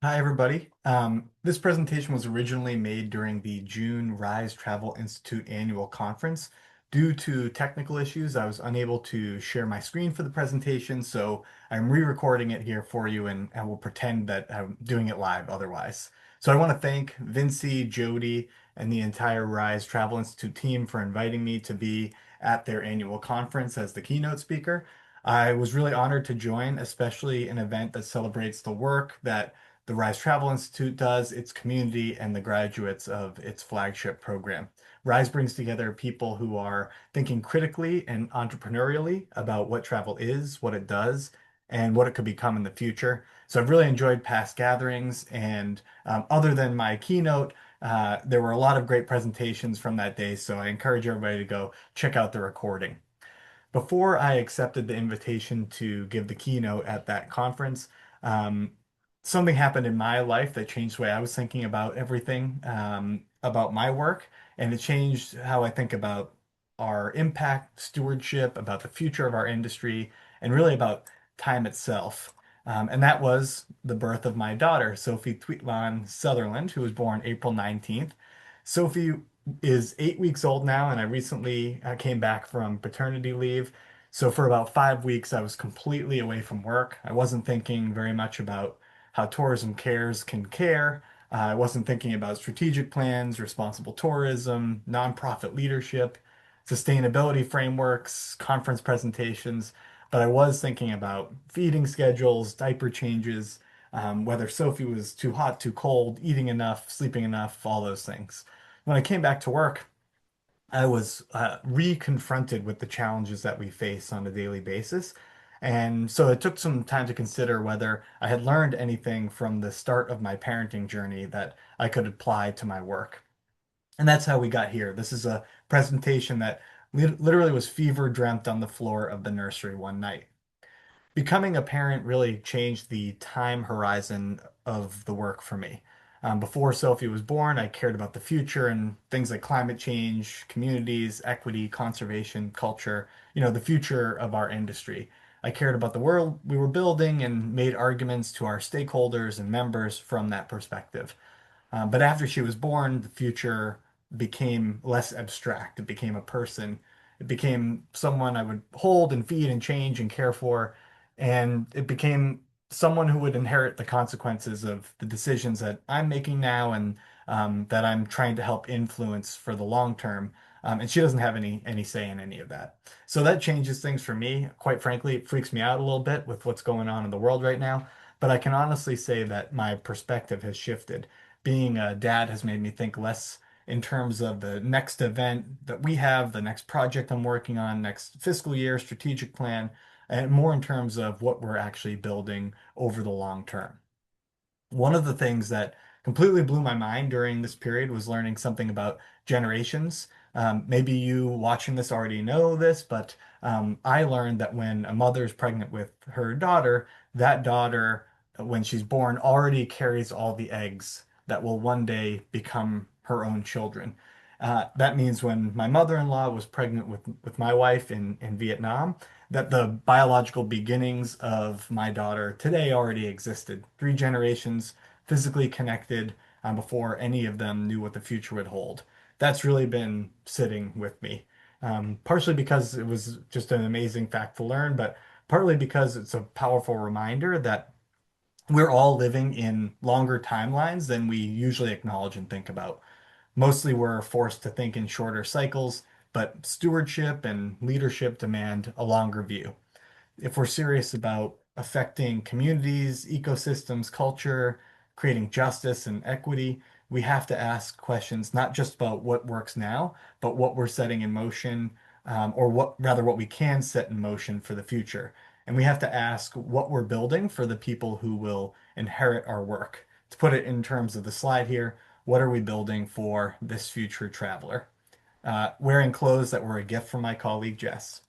Hi, everybody. This presentation was originally made during the June Rise Travel Institute annual conference. Due to technical issues, I was unable to share my screen for the presentation, so I'm re-recording it here for you and will pretend that I'm doing it live otherwise. So I want to thank Vincy, Jody, and the entire Rise Travel Institute team for inviting me to be at their annual conference as the keynote speaker. I was really honored to join, especially an event that celebrates the work that the Rise Travel Institute does, its community, and the graduates of its flagship program. Rise brings together people who are thinking critically and entrepreneurially about what travel is, what it does, and what it could become in the future. So I've really enjoyed past gatherings, and other than my keynote, there were a lot of great presentations from that day. So I encourage everybody to go check out the recording. Before I accepted the invitation to give the keynote at that conference, um, something happened in my life that changed the way I was thinking about everything, about my work, and it changed how I think about our impact, stewardship, about the future of our industry, and really about time itself. And that was the birth of my daughter, Sophie Tweetlan Sutherland, who was born April 19th. Sophie is 8 weeks old now, and I recently came back from paternity leave. So for about 5 weeks, I was completely away from work. I wasn't thinking very much about how tourism cares can care. I wasn't thinking about strategic plans, responsible tourism, nonprofit leadership, sustainability frameworks, conference presentations, but I was thinking about feeding schedules, diaper changes, whether Sophie was too hot, too cold, eating enough, sleeping enough, all those things. When I came back to work, I was re-confronted with the challenges that we face on a daily basis. And so it took some time to consider whether I had learned anything from the start of my parenting journey that I could apply to my work. And that's how we got here. This is a presentation that literally was fever dreamt on the floor of the nursery one night. Becoming a parent really changed the time horizon of the work for me. Before Sophie was born, I cared about the future and things like climate change, communities, equity, conservation, culture, the future of our industry. I cared about the world we were building and made arguments to our stakeholders and members from that perspective. But after she was born, the future became less abstract. It became a person. It became someone I would hold and feed and change and care for. And it became someone who would inherit the consequences of the decisions that I'm making now and that I'm trying to help influence for the long term. And she doesn't have any say in any of that. So that changes things for me. Quite frankly, it freaks me out a little bit with what's going on in the world right now. But I can honestly say that my perspective has shifted. Being a dad has made me think less in terms of the next event that we have, the next project I'm working on, next fiscal year strategic plan, and more in terms of what we're actually building over the long term. One of the things that completely blew my mind during this period was learning something about generations. Maybe you watching this already know this, but I learned that when a mother is pregnant with her daughter, that daughter, when she's born, already carries all the eggs that will one day become her own children. That means when my mother-in-law was pregnant with my wife in Vietnam, that the biological beginnings of my daughter today already existed. 3 generations physically connected before any of them knew what the future would hold. That's really been sitting with me. Partially because it was just an amazing fact to learn, but partly because it's a powerful reminder that we're all living in longer timelines than we usually acknowledge and think about. Mostly we're forced to think in shorter cycles, but stewardship and leadership demand a longer view. If we're serious about affecting communities, ecosystems, culture, creating justice and equity, we have to ask questions not just about what works now, but what we're setting in motion, or what we can set in motion for the future. And we have to ask what we're building for the people who will inherit our work. To put it in terms of the slide here, what are we building for this future traveler? Wearing clothes that were a gift from my colleague Jess.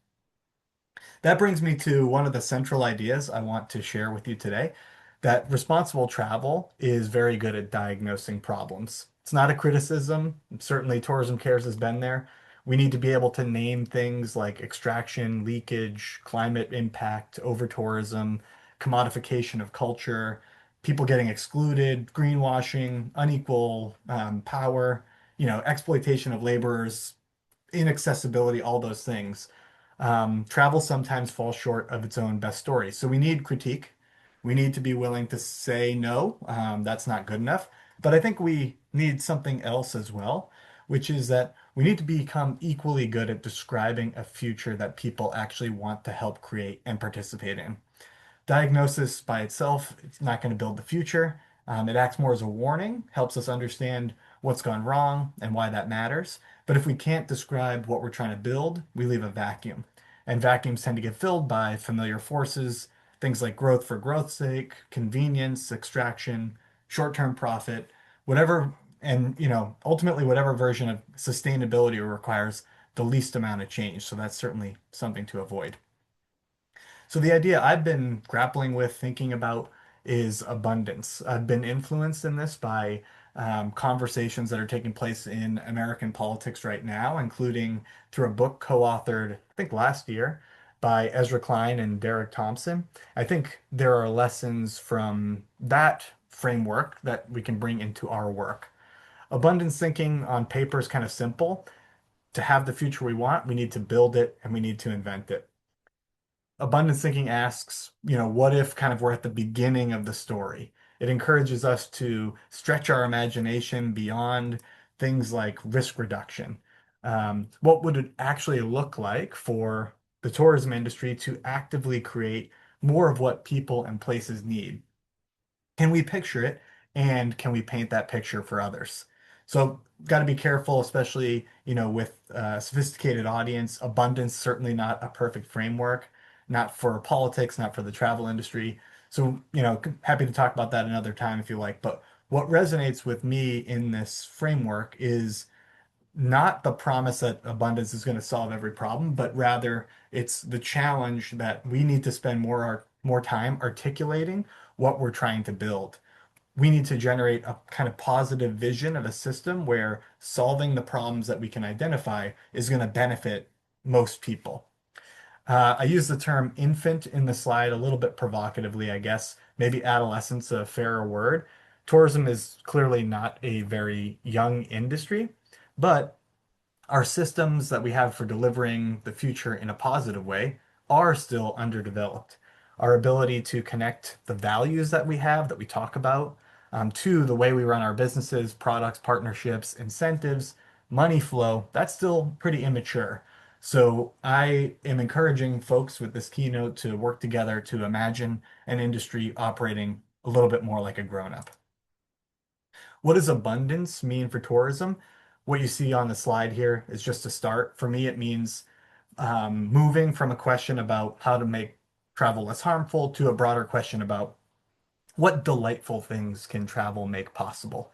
That brings me to one of the central ideas I want to share with you today, that responsible travel is very good at diagnosing problems. It's not a criticism. Certainly, tourism cares has been there. We need to be able to name things like extraction, leakage, climate impact, over tourism, commodification of culture, people getting excluded, greenwashing, unequal power, exploitation of laborers, inaccessibility, all those things. Travel sometimes falls short of its own best story. So we need critique. We need to be willing to say no, that's not good enough. But I think we need something else as well, which is that we need to become equally good at describing a future that people actually want to help create and participate in. Diagnosis by itself, it's not going to build the future. It acts more as a warning, helps us understand what's gone wrong and why that matters. But if we can't describe what we're trying to build, we leave a vacuum. And vacuums tend to get filled by familiar forces, things like growth for growth's sake, convenience, extraction, short-term profit, whatever, and ultimately whatever version of sustainability requires the least amount of change. So that's certainly something to avoid. So the idea I've been grappling with, thinking about, is abundance. I've been influenced in this by conversations that are taking place in American politics right now, including through a book co-authored, I think last year, by Ezra Klein and Derek Thompson. I think there are lessons from that framework that we can bring into our work. Abundance thinking on paper is kind of simple. To have the future we want, we need to build it and we need to invent it. Abundance thinking asks, what if kind of we're at the beginning of the story? It encourages us to stretch our imagination beyond things like risk reduction. What would it actually look like for the tourism industry to actively create more of what people and places need? Can we picture it, and can we paint that picture for others? So got to be careful, especially with a sophisticated audience. Abundance certainly not a perfect framework, not for politics, not for the travel industry. So happy to talk about that another time if you like. But what resonates with me in this framework is not the promise that abundance is going to solve every problem, but rather it's the challenge that we need to spend more time articulating what we're trying to build. We need to generate a kind of positive vision of a system where solving the problems that we can identify is going to benefit most people. I use the term infant in the slide a little bit provocatively, I guess. Maybe adolescence a fairer word. Tourism is clearly not a very young industry, but our systems that we have for delivering the future in a positive way are still underdeveloped. Our ability to connect the values that we have, that we talk about, to the way we run our businesses, products, partnerships, incentives, money flow, that's still pretty immature. So I am encouraging folks with this keynote to work together to imagine an industry operating a little bit more like a grown-up. What does abundance mean for tourism? What you see on the slide here is just a start. For me, it means moving from a question about how to make travel less harmful to a broader question about what delightful things can travel make possible.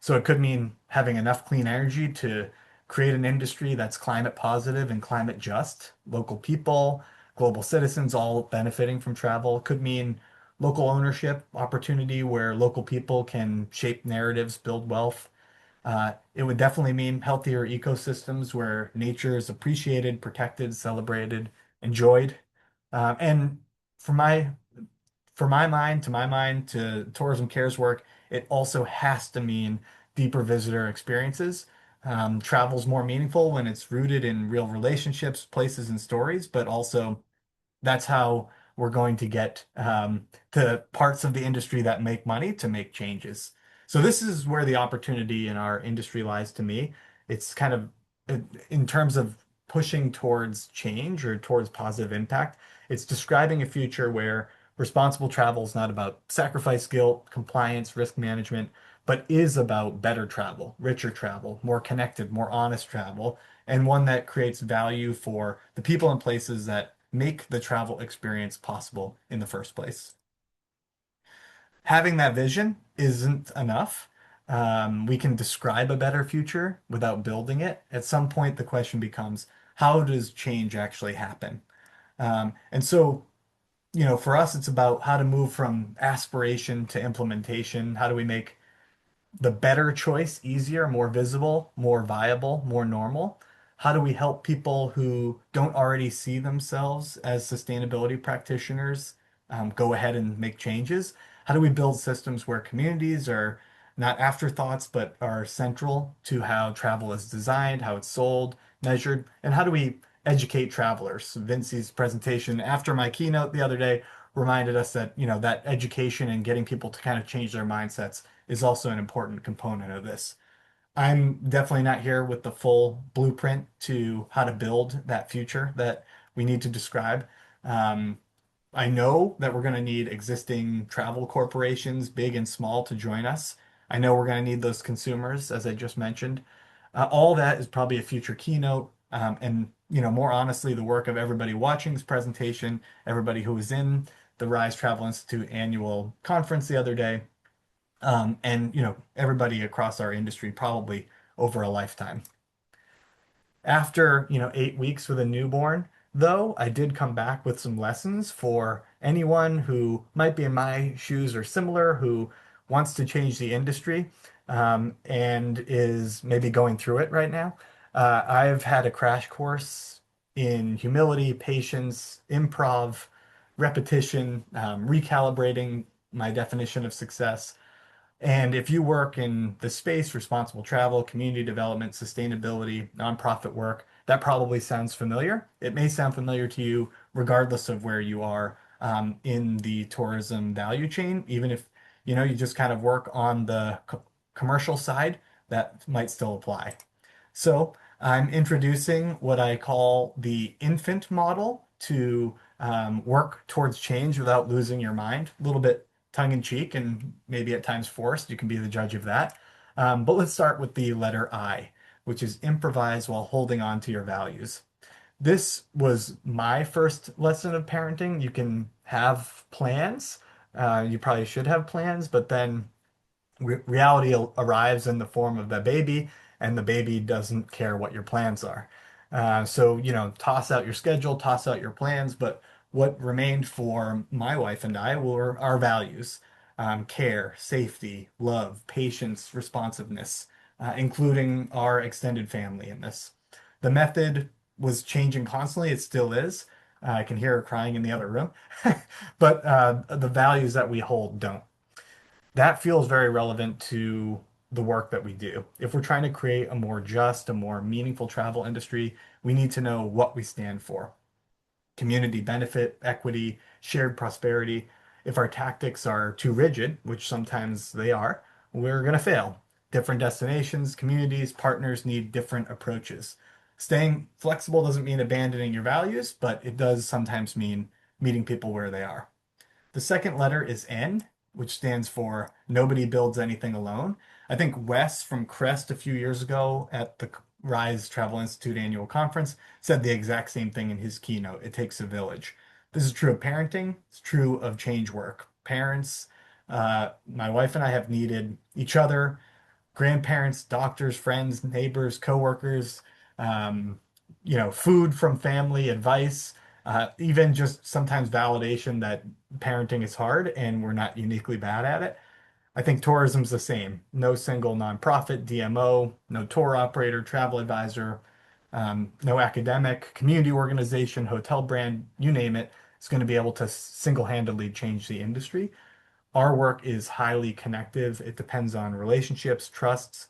So it could mean having enough clean energy to create an industry that's climate positive and climate just, local people, global citizens all benefiting from travel. It could mean local ownership opportunity where local people can shape narratives, build wealth. It would definitely mean healthier ecosystems where nature is appreciated, protected, celebrated, enjoyed. And for my to my mind, to Tourism Cares work, it also has to mean deeper visitor experiences. Travel's more meaningful when it's rooted in real relationships, places, and stories, but also that's how we're going to get to parts of the industry that make money to make changes. So this is where the opportunity in our industry lies to me. It's kind of in terms of pushing towards change or towards positive impact. It's describing a future where responsible travel is not about sacrifice, guilt, compliance, risk management, but is about better travel, richer travel, more connected, more honest travel, and one that creates value for the people and places that make the travel experience possible in the first place. Having that vision isn't enough. We can describe a better future without building it. At some point, the question becomes, how does change actually happen? And so, for us, it's about how to move from aspiration to implementation. How do we make the better choice easier, more visible, more viable, more normal? How do we help people who don't already see themselves as sustainability practitioners go ahead and make changes? How do we build systems where communities are not afterthoughts, but are central to how travel is designed, how it's sold, measured, and how do we educate travelers? Vincey's presentation after my keynote the other day reminded us that, that education and getting people to kind of change their mindsets is also an important component of this. I'm definitely not here with the full blueprint to how to build that future that we need to describe. Um, I know that we're going to need existing travel corporations, big and small, to join us. I know we're going to need those consumers, as I just mentioned. All that is probably a future keynote. And, more honestly, the work of everybody watching this presentation, everybody who was in the Rise Travel Institute annual conference the other day, and, everybody across our industry probably over a lifetime. After, 8 weeks with a newborn, though, I did come back with some lessons for anyone who might be in my shoes or similar, who wants to change the industry, and is maybe going through it right now. I've had a crash course in humility, patience, improv, repetition, recalibrating my definition of success. And if you work in the space, responsible travel, community development, sustainability, nonprofit work, that probably sounds familiar. It may sound familiar to you regardless of where you are in the tourism value chain. Even if, you just kind of work on the commercial side, that might still apply. So I'm introducing what I call the infant model to work towards change without losing your mind. A little bit tongue in cheek and maybe at times forced. You can be the judge of that. But let's start with the letter I, which is improvise while holding on to your values. This was my first lesson of parenting. You can have plans. You probably should have plans, but then reality arrives in the form of the baby, and the baby doesn't care what your plans are. So, toss out your schedule, toss out your plans, but what remained for my wife and I were our values, care, safety, love, patience, responsiveness, including our extended family in this. The method was changing constantly. It still is. I can hear her crying in the other room, but the values that we hold don't. That feels very relevant to the work that we do. If we're trying to create a more just, a more meaningful travel industry, we need to know what we stand for. Community benefit, equity, shared prosperity. If our tactics are too rigid, which sometimes they are, we're going to fail. Different destinations, communities, partners need different approaches. Staying flexible doesn't mean abandoning your values, but it does sometimes mean meeting people where they are. The second letter is N, which stands for Nobody Builds Anything Alone. I think Wes from Crest a few years ago at the Rise Travel Institute annual conference said the exact same thing in his keynote. It takes a village. This is true of parenting. It's true of change work. Parents, my wife and I have needed each other, grandparents, doctors, friends, neighbors, coworkers, um, food from family, advice, even just sometimes validation that parenting is hard and we're not uniquely bad at it. I think tourism's the same. No single nonprofit, DMO, no tour operator, travel advisor, no academic, community organization, hotel brand, you name it, is going to be able to single-handedly change the industry. Our work is highly connective. It depends on relationships, trust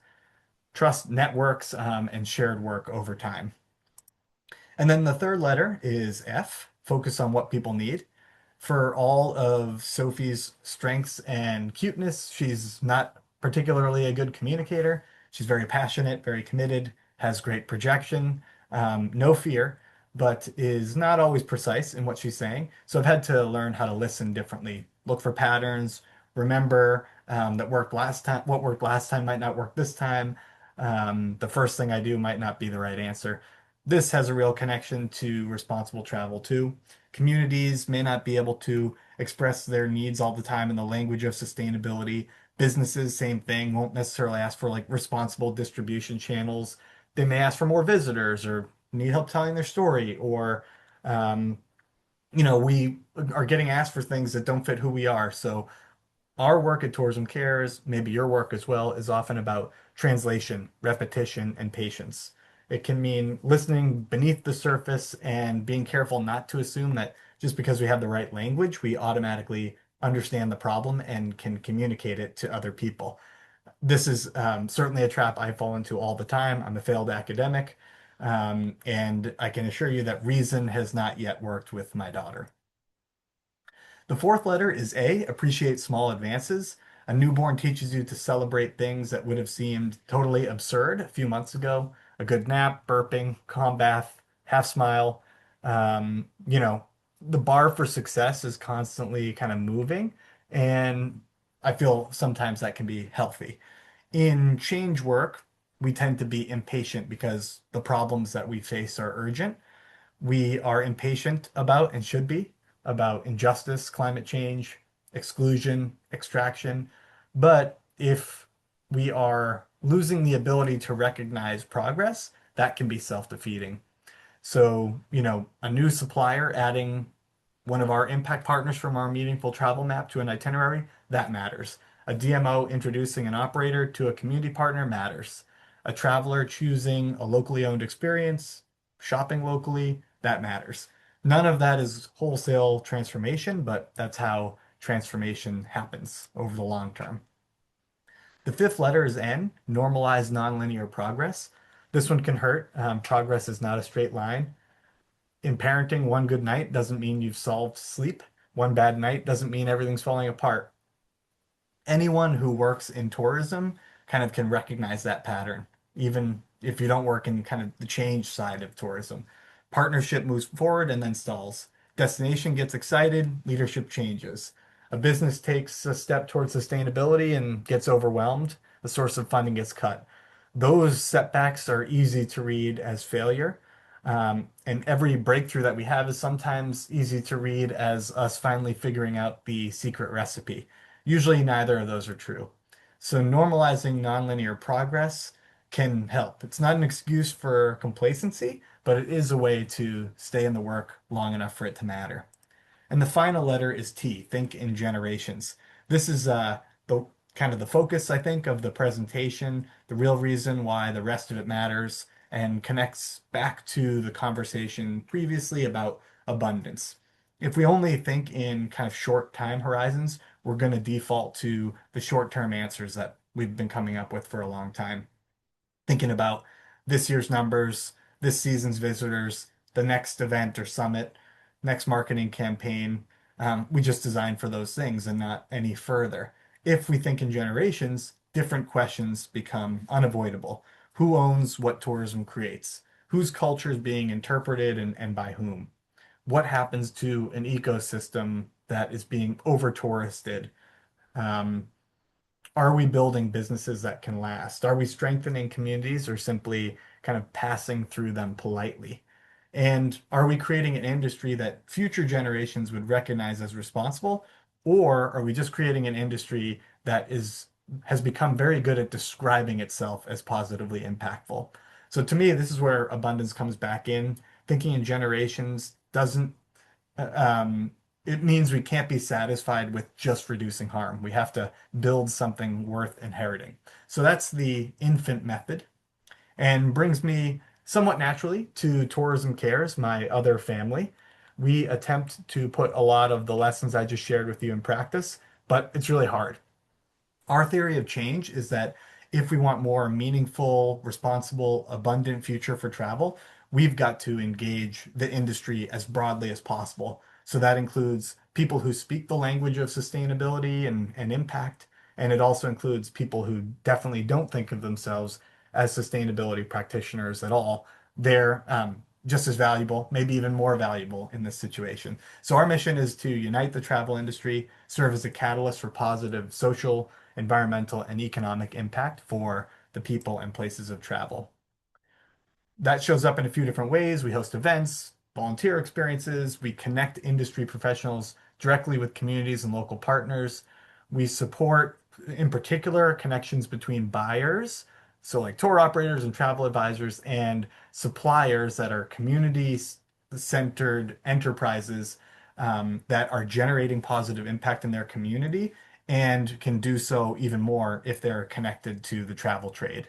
networks, and shared work over time. And then the third letter is F, focus on what people need. For all of Sophie's strengths and cuteness, she's not particularly a good communicator. She's very passionate, very committed, has great projection, no fear, but is not always precise in what she's saying. So I've had to learn how to listen differently, look for patterns, remember that worked last time, what worked last time might not work this time. The first thing I do might not be the right answer. This has a real connection to responsible travel too. Communities may not be able to express their needs all the time in the language of sustainability. Businesses, same thing, won't necessarily ask for like responsible distribution channels. They may ask for more visitors or need help telling their story, or um, we are getting asked for things that don't fit who we are. So our work at Tourism Cares, maybe your work as well, is often about translation, repetition, and patience. It can mean listening beneath the surface and being careful not to assume that just because we have the right language, we automatically understand the problem and can communicate it to other people. This is certainly a trap I fall into all the time. I'm a failed academic, and I can assure you that reason has not yet worked with my daughter. The fourth letter is A, appreciate small advances. A newborn teaches you to celebrate things that would have seemed totally absurd a few months ago. A good nap, burping, calm bath, half smile. You know, the bar for success is constantly kind of moving, and I feel sometimes that can be healthy. In change work, we tend to be impatient because the problems that we face are urgent. We are impatient about and should be about injustice, climate change, exclusion, extraction. But if we are losing the ability to recognize progress, that can be self-defeating. So, a new supplier adding one of our impact partners from our meaningful travel map to an itinerary, that matters. A DMO introducing an operator to a community partner matters. A traveler choosing a locally owned experience, shopping locally, that matters. None of that is wholesale transformation, but that's how transformation happens over the long term. The fifth letter is N, normalize nonlinear progress. This one can hurt. Progress is not a straight line. In parenting, one good night doesn't mean you've solved sleep. One bad night doesn't mean everything's falling apart. Anyone who works in tourism kind of can recognize that pattern, even if you don't work in kind of the change side of tourism. Partnership moves forward and then stalls. Destination gets excited, leadership changes. A business takes a step towards sustainability and gets overwhelmed. The source of funding gets cut. Those setbacks are easy to read as failure. And every breakthrough that we have is sometimes easy to read as us finally figuring out the secret recipe. Usually, neither of those are true. So, normalizing nonlinear progress can help. It's not an excuse for complacency, but it is a way to stay in the work long enough for it to matter. And the final letter is T, think in generations. This is the kind of the focus, I think, of the presentation, the real reason why the rest of it matters, and connects back to the conversation previously about abundance. If we only think in kind of short time horizons, we're going to default to the short-term answers that we've been coming up with for a long time, thinking about this year's numbers, this season's visitors, the next event or summit, next marketing campaign. We just design for those things and not any further. If we think in generations, different questions become unavoidable. Who owns what tourism creates? Whose culture is being interpreted and by whom? What happens to an ecosystem that is being over touristed? Um, are we building businesses that can last? Are we strengthening communities or simply kind of passing through them politely? And are we creating an industry that future generations would recognize as responsible? Or are we just creating an industry that has become very good at describing itself as positively impactful? So to me, this is where abundance comes back in. Thinking in generations doesn't um, it means we can't be satisfied with just reducing harm. We have to build something worth inheriting. So that's the infant method, and brings me somewhat naturally to Tourism Cares, my other family. We attempt to put a lot of the lessons I just shared with you in practice, but it's really hard. Our theory of change is that if we want more meaningful, responsible, abundant future for travel, we've got to engage the industry as broadly as possible. So that includes people who speak the language of sustainability and impact. And it also includes people who definitely don't think of themselves as sustainability practitioners at all. They're just as valuable, maybe even more valuable in this situation. So our mission is to unite the travel industry, serve as a catalyst for positive social, environmental, and economic impact for the people and places of travel. That shows up in a few different ways. We host events, volunteer experiences, we connect industry professionals directly with communities and local partners. We support, in particular, connections between buyers, so like tour operators and travel advisors, and suppliers that are community-centered enterprises that are generating positive impact in their community and can do so even more if they're connected to the travel trade.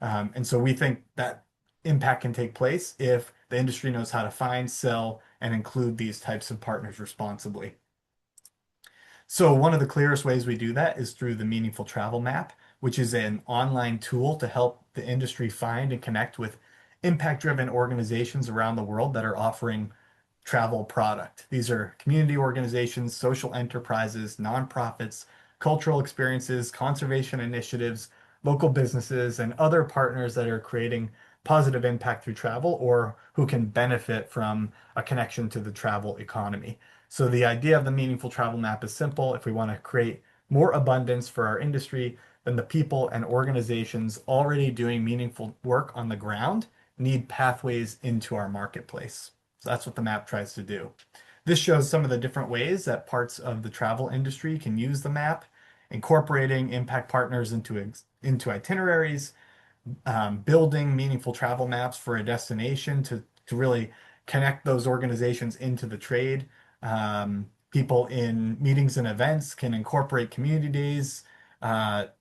And so we think that impact can take place if the industry knows how to find, sell, and include these types of partners responsibly. So one of the clearest ways we do that is through the Meaningful Travel Map, which is an online tool to help the industry find and connect with impact-driven organizations around the world that are offering travel product. These are community organizations, social enterprises, nonprofits, cultural experiences, conservation initiatives, local businesses, and other partners that are creating positive impact through travel or who can benefit from a connection to the travel economy. So the idea of the meaningful travel map is simple. If we want to create more abundance for our industry, then the people and organizations already doing meaningful work on the ground need pathways into our marketplace. So that's what the map tries to do. This shows some of the different ways that parts of the travel industry can use the map, incorporating impact partners into itineraries, building meaningful travel maps for a destination to really connect those organizations into the trade. People in meetings and events can incorporate community days,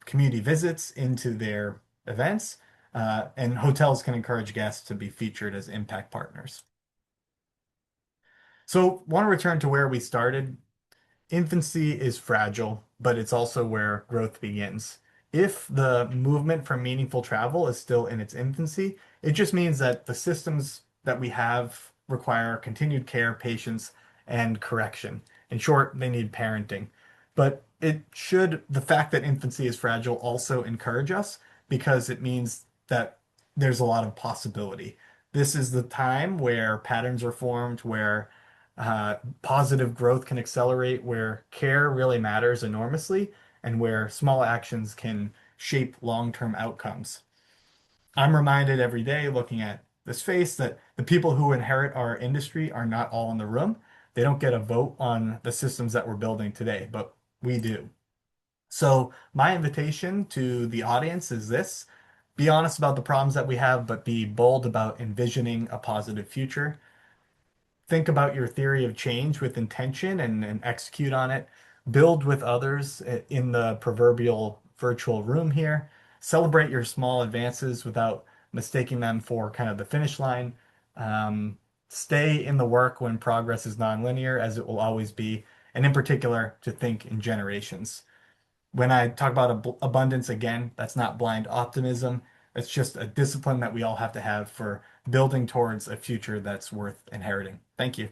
community visits into their events, and hotels can encourage guests to be featured as impact partners. So, want to return to where we started. Infancy is fragile, but it's also where growth begins. If the movement for meaningful travel is still in its infancy, it just means that the systems that we have require continued care, patience, and correction. In short, they need parenting. But the fact that infancy is fragile also encourage us because it means that there's a lot of possibility. This is the time where patterns are formed, where positive growth can accelerate, where care really matters enormously, and where small actions can shape long-term outcomes. I'm reminded every day looking at this face that the people who inherit our industry are not all in the room. They don't get a vote on the systems that we're building today, but we do. So my invitation to the audience is this: be honest about the problems that we have, but be bold about envisioning a positive future. Think about your theory of change with intention and execute on it. Build with others in the proverbial virtual room here. Celebrate your small advances without mistaking them for kind of the finish line. Stay in the work when progress is nonlinear, as it will always be, and in particular, to think in generations. When I talk about abundance again, that's not blind optimism. It's just a discipline that we all have to have for building towards a future that's worth inheriting. Thank you.